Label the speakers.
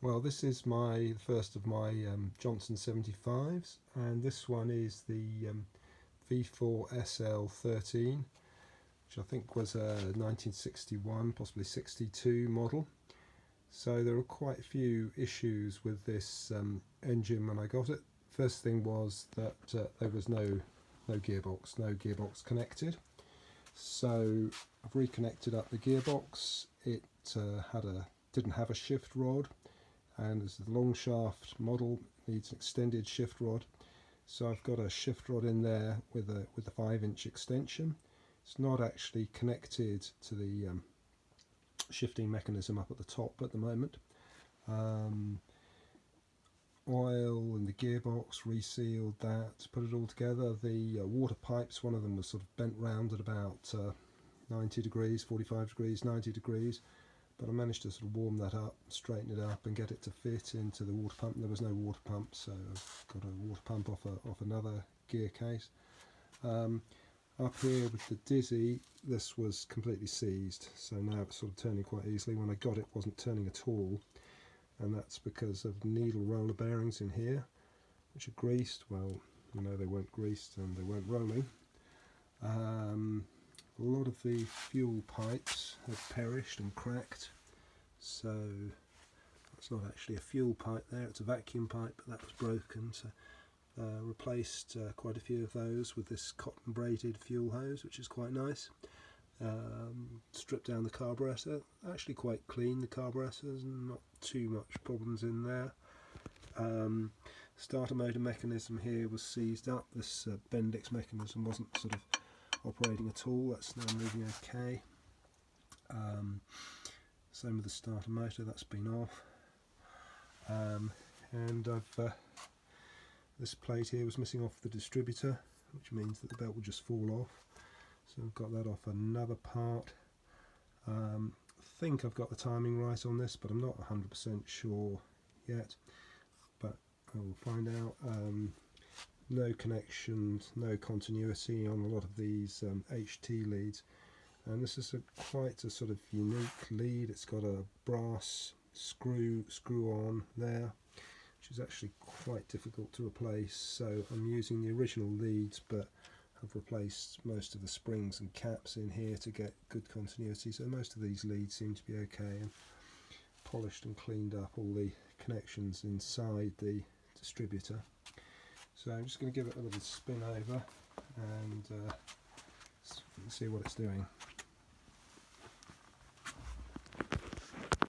Speaker 1: Well, this is the first of my Johnson 75s, and this one is the V4SL13, which I think was a 1961, possibly 62 model. So there are quite a few issues with this engine when I got it. First thing was that there was no gearbox connected. So I've reconnected up the gearbox. It didn't have a shift rod, and as the long shaft model needs an extended shift rod, so I've got a shift rod in there with a 5-inch extension. It's not actually connected to the shifting mechanism up at the top at the moment. Oil in the gearbox, resealed that, put it all together. The water pipes, one of them was sort of bent round at about 90 degrees, 45 degrees, 90 degrees, but I managed to sort of warm that up, straighten it up and get it to fit into the water pump. There was no water pump, so I've got a water pump off another gear case. Up here with the Dizzy, this was completely seized, so now it's sort of turning quite easily. When I got it, it wasn't turning at all, and that's because of needle roller bearings in here, which are greased. Well, you know, they weren't greased and they weren't rolling. A lot of the fuel pipes have perished and cracked, so that's not actually a fuel pipe there, it's a vacuum pipe, but that was broken, so replaced quite a few of those with this cotton braided fuel hose, which is quite nice. Stripped down the carburetor, actually quite clean, the carburetors, not too much problems in there. Starter motor mechanism here was seized up. This Bendix mechanism wasn't sort of operating at all. That's now moving okay. Same with the starter motor, that's been off. And this plate here was missing off the distributor, which means that the belt will just fall off. So I've got that off another part. I think I've got the timing right on this, but I'm not 100% sure yet. But I will find out. No connections, no continuity on a lot of these HT leads, and this is quite a sort of unique lead. It's got a brass screw on there, which is actually quite difficult to replace, so I'm using the original leads but I've replaced most of the springs and caps in here to get good continuity. So most of these leads seem to be okay, and polished and cleaned up all the connections inside the distributor. So I'm just going to give it a little spin over and see what it's doing.